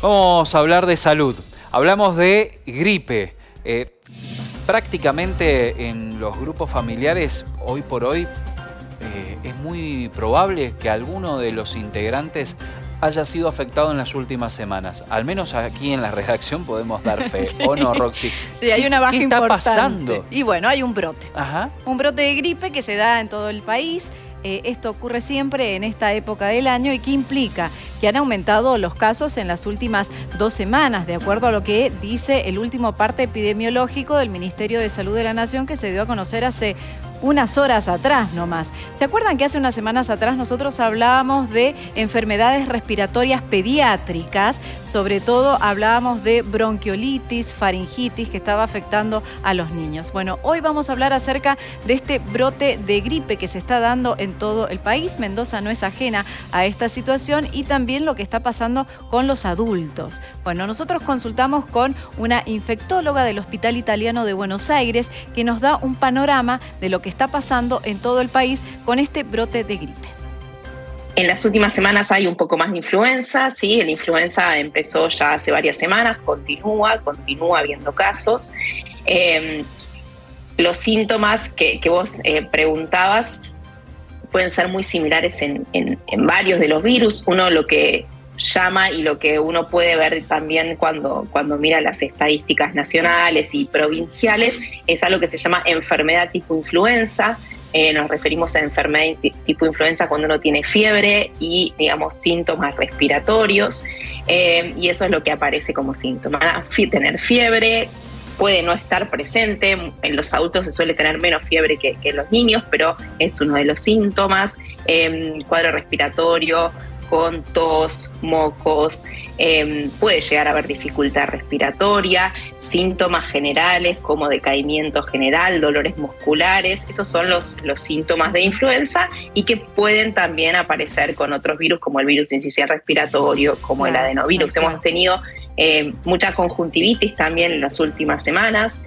Vamos a hablar de salud. Hablamos de gripe. Prácticamente en los grupos familiares, hoy por hoy, es muy probable que alguno de los integrantes haya sido afectado en las últimas semanas. Al menos aquí en la redacción podemos dar fe. Sí. ¿O no, Roxy? Sí, hay una baja ¿Qué está importante pasando? Y bueno, hay un brote. Ajá. Un brote de gripe que se da en todo el país. Esto ocurre siempre en esta época del año y que implica que han aumentado los casos en las últimas 2 semanas, de acuerdo a lo que dice el último parte epidemiológico del Ministerio de Salud de la Nación, que se dio a conocer hace unas horas atrás nomás. ¿Se acuerdan que hace unas semanas atrás nosotros hablábamos de enfermedades respiratorias pediátricas? Sobre todo hablábamos de bronquiolitis, faringitis que estaba afectando a los niños. Bueno, hoy vamos a hablar acerca de este brote de gripe que se está dando en todo el país. Mendoza no es ajena a esta situación y también lo que está pasando con los adultos. Bueno, nosotros consultamos con una infectóloga del Hospital Italiano de Buenos Aires que nos da un panorama de lo que está pasando en todo el país con este brote de gripe. En las últimas semanas hay un poco más de influenza, ¿sí? La influenza empezó ya hace varias semanas, continúa habiendo casos. Los síntomas que vos preguntabas pueden ser muy similares en varios de los virus. Uno lo que llama y lo que uno puede ver también cuando mira las estadísticas nacionales y provinciales es algo que se llama enfermedad tipo influenza. Nos referimos a enfermedad tipo influenza cuando uno tiene fiebre y, digamos, síntomas respiratorios, y eso es lo que aparece como síntoma. Tener fiebre puede no estar presente, en los adultos se suele tener menos fiebre que en los niños, pero es uno de los síntomas. Cuadro respiratorio con tos, mocos, puede llegar a haber dificultad respiratoria, síntomas generales como decaimiento general, dolores musculares. Esos son los síntomas de influenza y que pueden también aparecer con otros virus como el virus sincicial respiratorio, como el adenovirus. Hemos tenido mucha conjuntivitis también en las últimas semanas.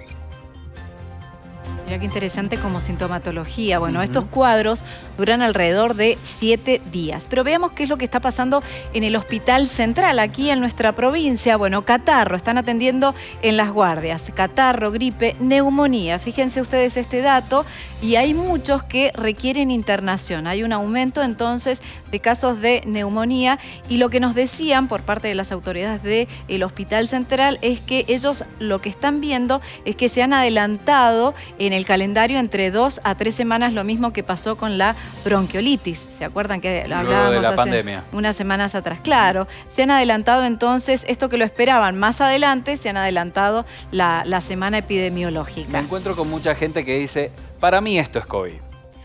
Mira qué interesante como sintomatología. Bueno, estos cuadros duran alrededor de 7 días. Pero veamos qué es lo que está pasando en el Hospital Central, aquí en nuestra provincia. Bueno, catarro, están atendiendo en las guardias. Catarro, gripe, neumonía. Fíjense ustedes este dato. Y hay muchos que requieren internación. Hay un aumento entonces de casos de neumonía. Y lo que nos decían por parte de las autoridades del Hospital Central es que ellos lo que están viendo es que se han adelantado en el calendario entre 2 a 3 semanas, lo mismo que pasó con la bronquiolitis. ¿Se acuerdan que hablábamos hace pandemia, unas semanas atrás? Claro, se han adelantado entonces, esto que lo esperaban más adelante, se han adelantado la semana epidemiológica. Me encuentro con mucha gente que dice, para mí esto es COVID.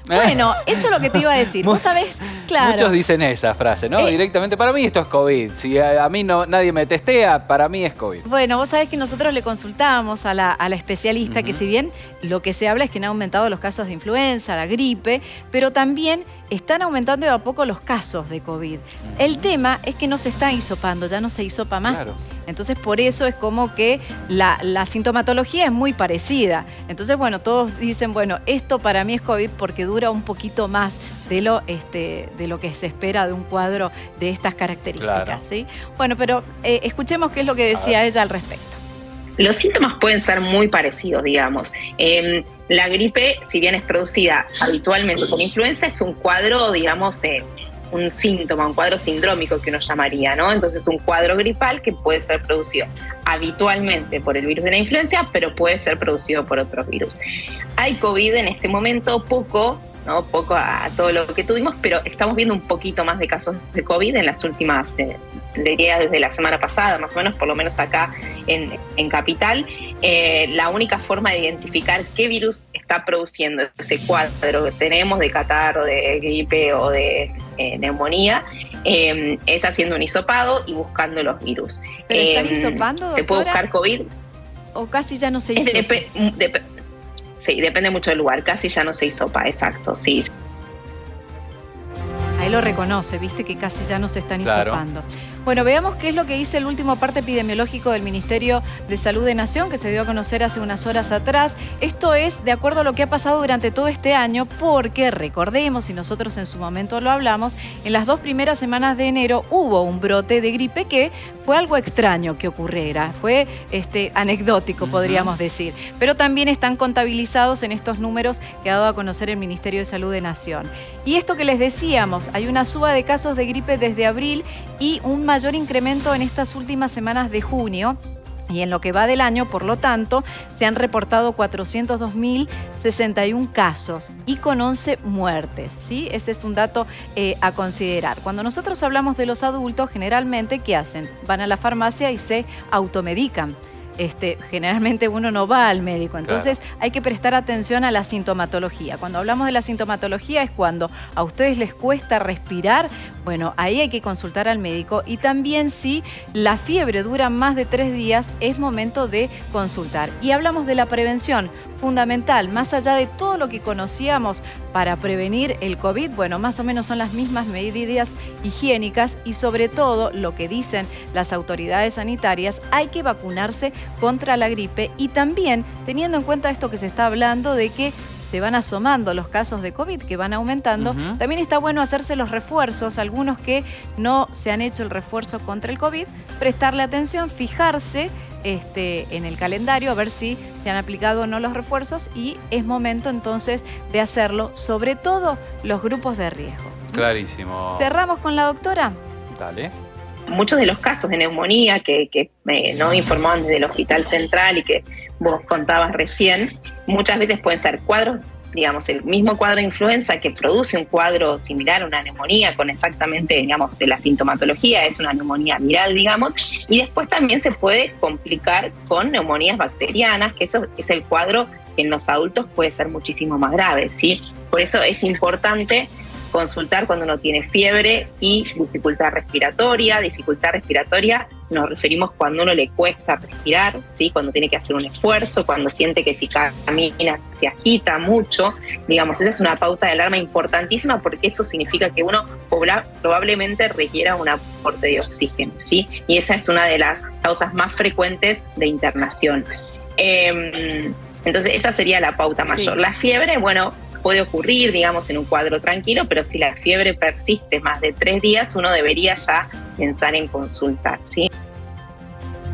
Bueno, eso es lo que te iba a decir. Vos sabés, claro. Muchos dicen esa frase, ¿no? Directamente, para mí esto es COVID. Si a mí nadie me testea, para mí es COVID. Bueno, vos sabés que nosotros le consultábamos a la especialista que si bien lo que se habla es que han aumentado los casos de influenza, la gripe, pero también están aumentando de a poco los casos de COVID. El tema es que no se está hisopando, ya no se hisopa más. Claro. Entonces, por eso es como que la sintomatología es muy parecida. Entonces, bueno, todos dicen, bueno, esto para mí es COVID porque dura un poquito más de lo que se espera de un cuadro de estas características. Claro. ¿Sí? Bueno, pero escuchemos qué es lo que decía ella al respecto. Los síntomas pueden ser muy parecidos, digamos. La gripe, si bien es producida habitualmente con influenza, es un cuadro, digamos, un síntoma, un cuadro sindrómico que uno llamaría, ¿no? Entonces, un cuadro gripal que puede ser producido habitualmente por el virus de la influenza, pero puede ser producido por otros virus. Hay COVID en este momento, poco a todo lo que tuvimos, pero estamos viendo un poquito más de casos de COVID en las últimas, diría desde la semana pasada, más o menos, por lo menos acá en Capital. La única forma de identificar qué virus está produciendo ese cuadro que tenemos de catarro, de gripe o de neumonía, es haciendo un hisopado y buscando los virus. ¿Pero están hisopando, doctora? ¿Se puede buscar COVID? ¿O casi ya no se hisopa? Sí, depende mucho del lugar. Casi ya no se hisopa, exacto, sí. Ahí lo reconoce, viste que casi ya no se están hisopando. Bueno, veamos qué es lo que dice el último parte epidemiológico del Ministerio de Salud de Nación, que se dio a conocer hace unas horas atrás. Esto es de acuerdo a lo que ha pasado durante todo este año, porque recordemos, y nosotros en su momento lo hablamos, en las 2 primeras semanas de enero hubo un brote de gripe que fue algo extraño que ocurriera, fue anecdótico, podríamos decir, pero también están contabilizados en estos números que ha dado a conocer el Ministerio de Salud de Nación. Y esto que les decíamos, hay una suba de casos de gripe desde abril y un mayor incremento en estas últimas semanas de junio. Y en lo que va del año, por lo tanto, se han reportado 402.061 casos y con 11 muertes, ¿sí? Ese es un dato a considerar. Cuando nosotros hablamos de los adultos, generalmente, ¿qué hacen? Van a la farmacia y se automedican. Generalmente uno no va al médico, entonces hay que prestar atención a la sintomatología. Cuando hablamos de la sintomatología es cuando a ustedes les cuesta respirar, bueno, ahí hay que consultar al médico, y también si la fiebre dura más de 3 días es momento de consultar. Y hablamos de la prevención, fundamental, más allá de todo lo que conocíamos para prevenir el COVID, bueno, más o menos son las mismas medidas higiénicas y sobre todo lo que dicen las autoridades sanitarias, hay que vacunarse contra la gripe y también teniendo en cuenta esto que se está hablando de que se van asomando los casos de COVID, que van aumentando, también está bueno hacerse los refuerzos, algunos que no se han hecho el refuerzo contra el COVID, prestarle atención, fijarse en el calendario, a ver si se han aplicado o no los refuerzos, y es momento entonces de hacerlo, sobre todo los grupos de riesgo. Clarísimo. ¿Cerramos con la doctora? Dale. Muchos de los casos de neumonía que no informaban desde el Hospital Central y que vos contabas recién, muchas veces pueden ser cuadros, digamos, el mismo cuadro de influenza que produce un cuadro similar a una neumonía con exactamente, digamos, la sintomatología, es una neumonía viral, digamos, y después también se puede complicar con neumonías bacterianas, que eso es el cuadro que en los adultos puede ser muchísimo más grave, ¿sí? Por eso es importante consultar cuando uno tiene fiebre y dificultad respiratoria. Dificultad respiratoria nos referimos cuando uno le cuesta respirar, ¿sí? Cuando tiene que hacer un esfuerzo, cuando siente que si camina se agita mucho. Digamos, esa es una pauta de alarma importantísima porque eso significa que uno probablemente requiera un aporte de oxígeno, ¿sí? Y esa es una de las causas más frecuentes de internación. Entonces esa sería la pauta mayor. Sí. La fiebre, bueno, puede ocurrir, digamos, en un cuadro tranquilo, pero si la fiebre persiste más de 3 días, uno debería ya pensar en consultar, ¿sí?